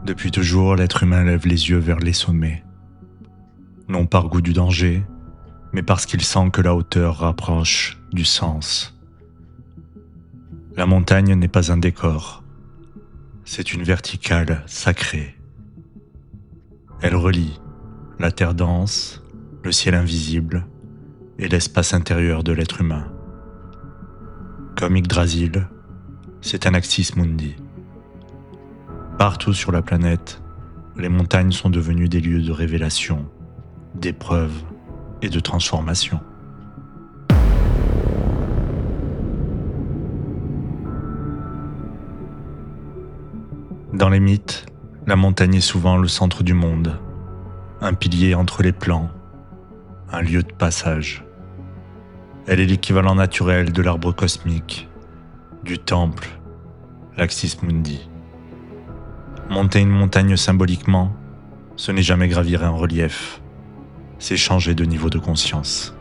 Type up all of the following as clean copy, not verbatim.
Depuis toujours, l'être humain lève les yeux vers les sommets. Non par goût du danger, mais parce qu'il sent que la hauteur rapproche du sens. La montagne n'est pas un décor, c'est une verticale sacrée. Elle relie la terre dense, le ciel invisible et l'espace intérieur de l'être humain. Comme Yggdrasil, c'est un axis mundi. Partout sur la planète, les montagnes sont devenues des lieux de révélation, d'épreuve et de transformation. Dans les mythes, la montagne est souvent le centre du monde, un pilier entre les plans, un lieu de passage. Elle est l'équivalent naturel de l'arbre cosmique, du temple, l'Axis Mundi. Monter une montagne symboliquement, ce n'est jamais gravir un relief, c'est changer de niveau de conscience.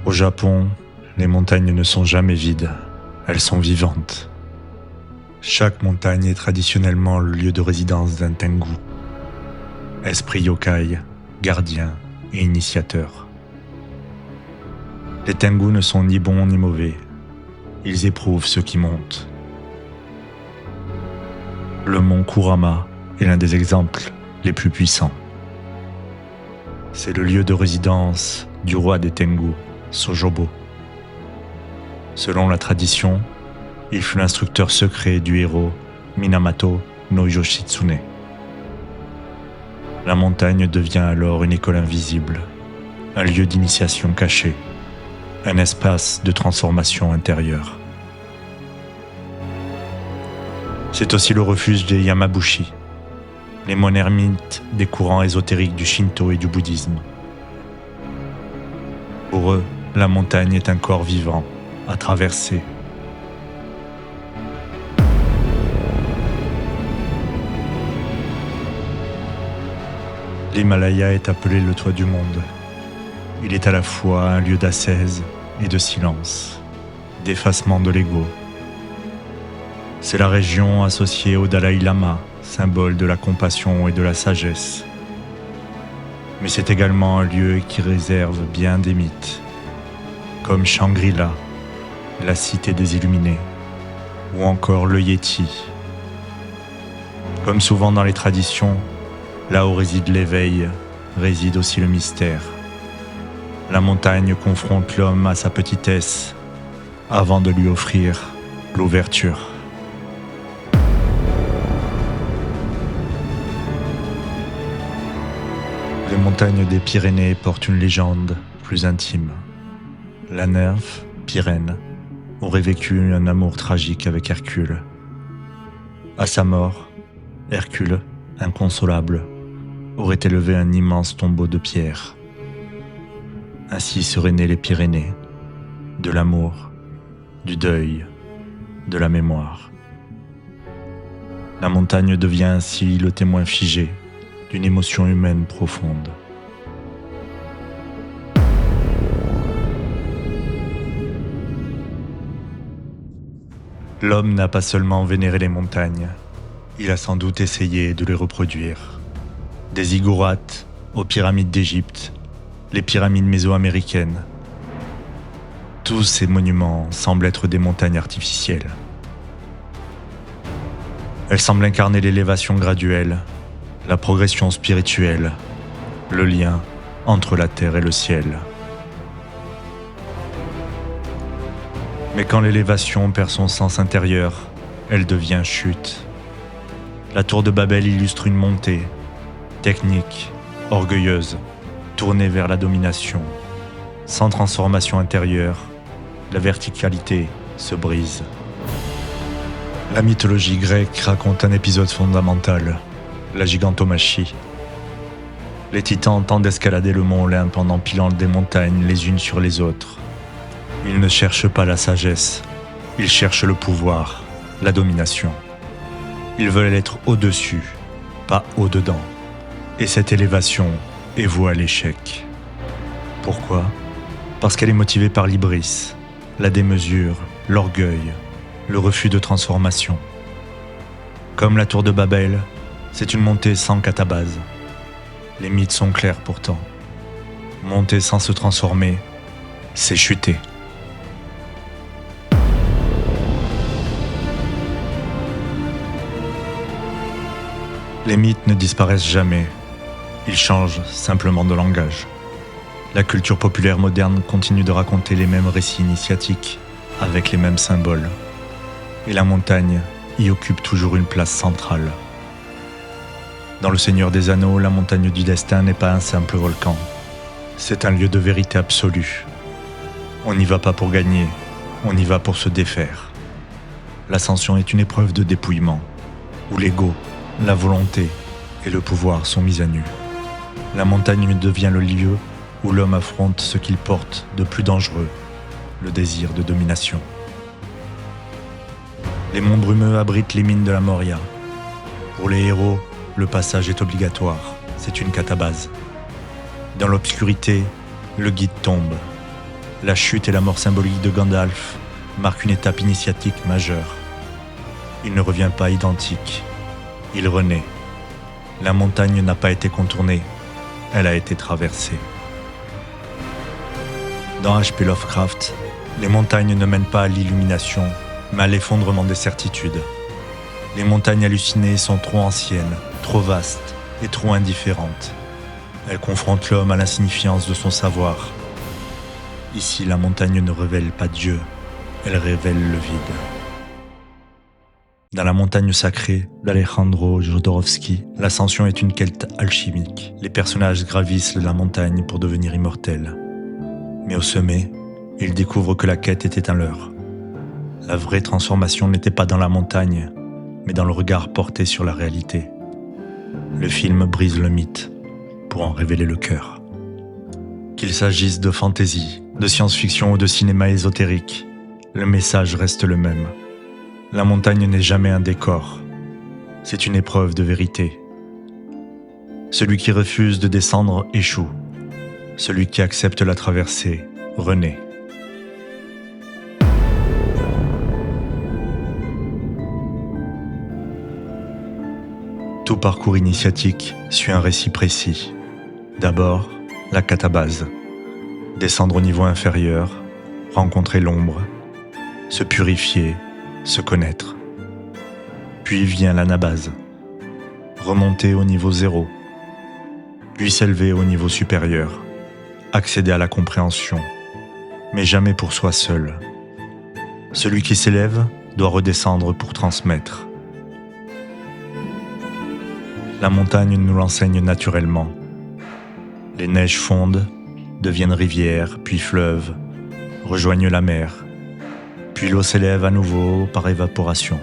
Au Japon, les montagnes ne sont jamais vides, elles sont vivantes. Chaque montagne est traditionnellement le lieu de résidence d'un tengu, esprit yokai, gardien et initiateur. Les tengus ne sont ni bons ni mauvais, ils éprouvent ceux qui montent. Le mont Kurama est l'un des exemples les plus puissants. C'est le lieu de résidence du roi des tengus, Sojobo. Selon la tradition, il fut l'instructeur secret du héros Minamoto no Yoshitsune. La montagne devient alors une école invisible, un lieu d'initiation caché, un espace de transformation intérieure. C'est aussi le refuge des Yamabushi, les moines ermites des courants ésotériques du Shinto et du bouddhisme. Pour eux, la montagne est un corps vivant à traverser. L'Himalaya est appelé le toit du monde. Il est à la fois un lieu d'ascèse et de silence, d'effacement de l'ego. C'est la région associée au Dalai Lama, symbole de la compassion et de la sagesse. Mais c'est également un lieu qui réserve bien des mythes, comme Shangri-La, la cité des illuminés, ou encore le Yéti. Comme souvent dans les traditions, là où réside l'éveil, réside aussi le mystère. La montagne confronte l'homme à sa petitesse avant de lui offrir l'ouverture. Les montagnes des Pyrénées portent une légende plus intime. La nymphe, Pyrène, aurait vécu un amour tragique avec Hercule. À sa mort, Hercule, inconsolable, aurait élevé un immense tombeau de pierre. Ainsi seraient nées les Pyrénées, de l'amour, du deuil, de la mémoire. La montagne devient ainsi le témoin figé d'une émotion humaine profonde. L'homme n'a pas seulement vénéré les montagnes, il a sans doute essayé de les reproduire. Des ziggourats aux pyramides d'Égypte, les pyramides mésoaméricaines. Tous ces monuments semblent être des montagnes artificielles. Elles semblent incarner l'élévation graduelle, la progression spirituelle, le lien entre la terre et le ciel. Mais quand l'élévation perd son sens intérieur, elle devient chute. La tour de Babel illustre une montée, technique, orgueilleuse, tournée vers la domination. Sans transformation intérieure, la verticalité se brise. La mythologie grecque raconte un épisode fondamental, la gigantomachie. Les titans tentent d'escalader le mont Olympe en empilant des montagnes les unes sur les autres. Ils ne cherchent pas la sagesse, ils cherchent le pouvoir, la domination. Ils veulent être au-dessus, pas au-dedans. Et cette élévation est vouée à l'échec. Pourquoi ? Parce qu'elle est motivée par l'hybris, la démesure, l'orgueil, le refus de transformation. Comme la tour de Babel, c'est une montée sans catabase. Les mythes sont clairs pourtant. Monter sans se transformer, c'est chuter. Les mythes ne disparaissent jamais, ils changent simplement de langage. La culture populaire moderne continue de raconter les mêmes récits initiatiques, avec les mêmes symboles. Et la montagne y occupe toujours une place centrale. Dans Le Seigneur des Anneaux, la montagne du destin n'est pas un simple volcan. C'est un lieu de vérité absolue. On n'y va pas pour gagner, on y va pour se défaire. L'ascension est une épreuve de dépouillement, où l'ego, la volonté et le pouvoir sont mis à nu. La montagne devient le lieu où l'homme affronte ce qu'il porte de plus dangereux, le désir de domination. Les monts brumeux abritent les mines de la Moria. Pour les héros, le passage est obligatoire, c'est une catabase. Dans l'obscurité, le guide tombe. La chute et la mort symbolique de Gandalf marquent une étape initiatique majeure. Il ne revient pas identique, il renaît. La montagne n'a pas été contournée, elle a été traversée. Dans H.P. Lovecraft, les montagnes ne mènent pas à l'illumination, mais à l'effondrement des certitudes. Les montagnes hallucinées sont trop anciennes, trop vastes et trop indifférentes. Elles confrontent l'homme à l'insignifiance de son savoir. Ici, la montagne ne révèle pas Dieu, elle révèle le vide. Dans La montagne sacrée d'Alejandro Jodorowsky, l'ascension est une quête alchimique. Les personnages gravissent la montagne pour devenir immortels. Mais au sommet, ils découvrent que la quête était un leurre. La vraie transformation n'était pas dans la montagne, mais dans le regard porté sur la réalité. Le film brise le mythe pour en révéler le cœur. Qu'il s'agisse de fantaisie, de science-fiction ou de cinéma ésotérique, le message reste le même. La montagne n'est jamais un décor, c'est une épreuve de vérité. Celui qui refuse de descendre échoue, celui qui accepte la traversée renaît. Tout parcours initiatique suit un récit précis. D'abord, la catabase. Descendre au niveau inférieur, rencontrer l'ombre, se purifier, se connaître. Puis vient l'anabase. Remonter au niveau 0, puis s'élever au niveau supérieur, accéder à la compréhension, mais jamais pour soi seul. Celui qui s'élève doit redescendre pour transmettre. La montagne nous l'enseigne naturellement. Les neiges fondent, deviennent rivières, puis fleuves, rejoignent la mer, puis l'eau s'élève à nouveau par évaporation.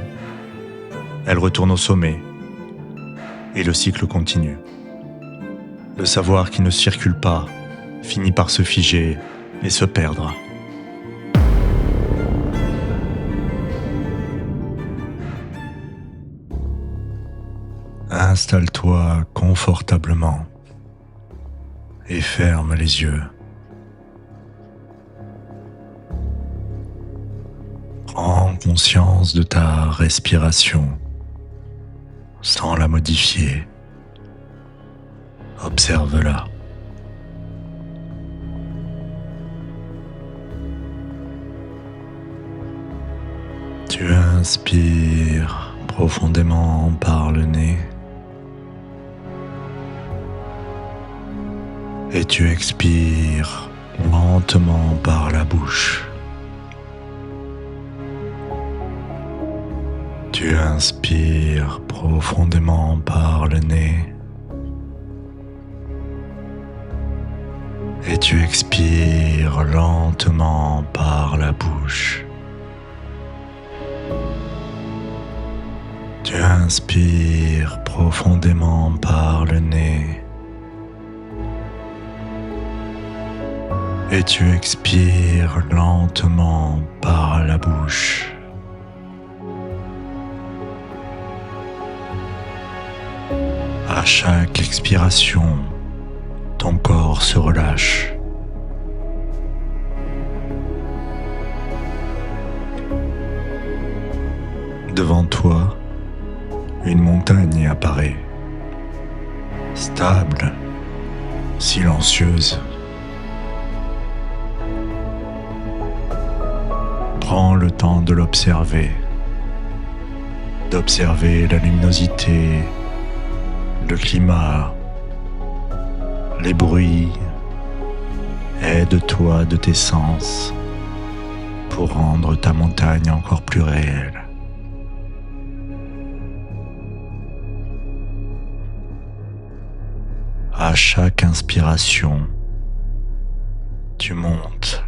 Elle retourne au sommet, et le cycle continue. Le savoir qui ne circule pas finit par se figer et se perdre. Installe-toi confortablement et ferme les yeux. Prends conscience de ta respiration sans la modifier. Observe-la. Tu inspires profondément par le nez et tu expires lentement par la bouche. Tu inspires profondément par le nez et tu expires lentement par la bouche. Tu inspires profondément par le nez et tu expires lentement par la bouche. À chaque expiration, ton corps se relâche. Devant toi, une montagne apparaît, stable, silencieuse. Prends le temps de l'observer, d'observer la luminosité, le climat, les bruits. Aide-toi de tes sens pour rendre ta montagne encore plus réelle. À chaque inspiration, tu montes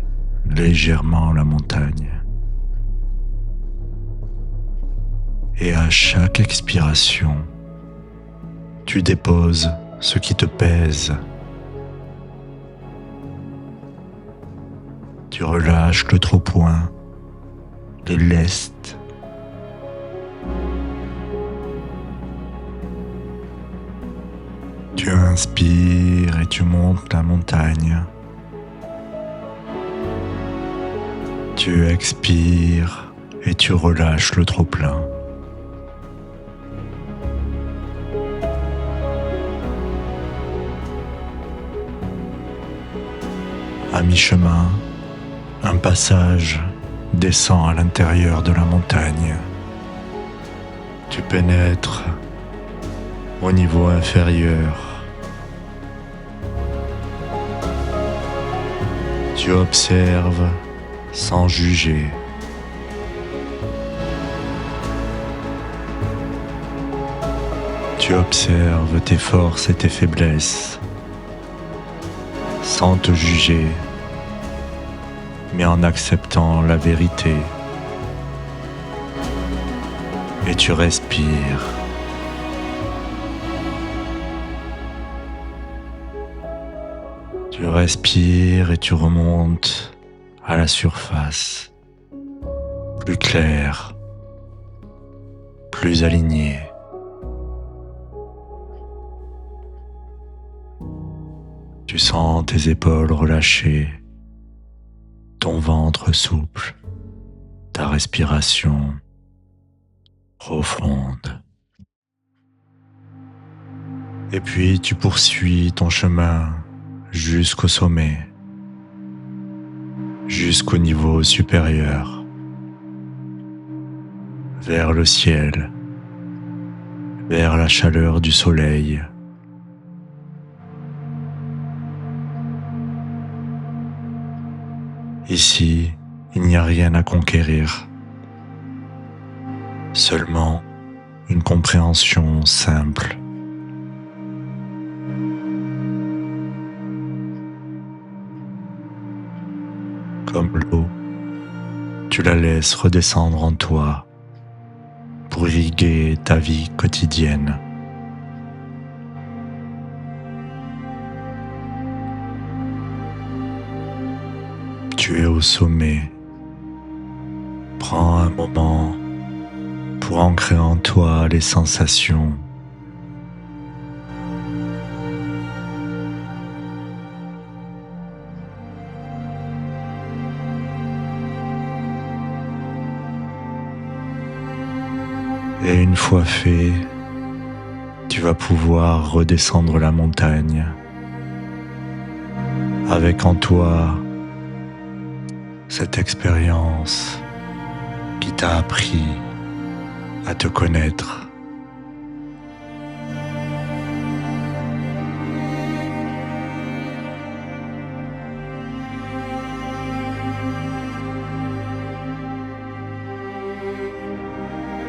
légèrement la montagne. Et à chaque expiration, tu déposes ce qui te pèse. Tu relâches le trop-point, les lestes. Tu inspires et tu montes la montagne. Tu expires et tu relâches le trop-plein. À mi-chemin, un passage descend à l'intérieur de la montagne. Tu pénètres au niveau inférieur. Tu observes sans juger. Tu observes tes forces et tes faiblesses, sans te juger, mais en acceptant la vérité. Et tu respires. Tu respires et tu remontes à la surface, plus clair, plus aligné. Tu sens tes épaules relâchées, ton ventre souple, ta respiration profonde. Et puis tu poursuis ton chemin jusqu'au sommet, jusqu'au niveau supérieur, vers le ciel, vers la chaleur du soleil. Ici, il n'y a rien à conquérir, seulement une compréhension simple. Comme l'eau, tu la laisses redescendre en toi pour irriguer ta vie quotidienne. Tu es au sommet. Prends un moment pour ancrer en toi les sensations. Et une fois fait, tu vas pouvoir redescendre la montagne avec en toi cette expérience qui t'a appris à te connaître.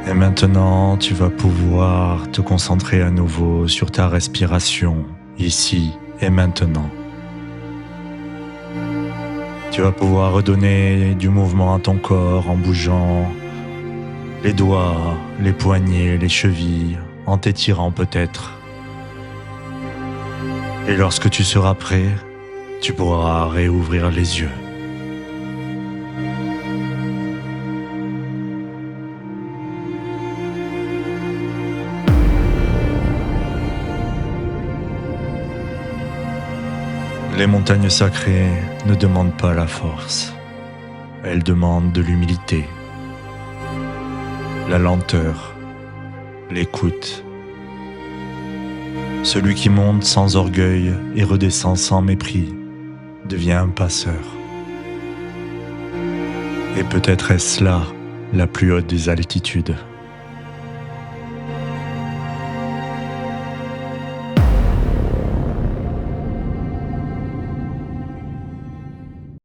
Et maintenant, tu vas pouvoir te concentrer à nouveau sur ta respiration, ici et maintenant. Tu vas pouvoir redonner du mouvement à ton corps en bougeant les doigts, les poignets, les chevilles, en t'étirant peut-être. Et lorsque tu seras prêt, tu pourras réouvrir les yeux. Les montagnes sacrées ne demandent pas la force, elles demandent de l'humilité. la lenteur, l'écoute. Celui qui monte sans orgueil et redescend sans mépris devient un passeur. Et peut-être est-ce là la plus haute des altitudes.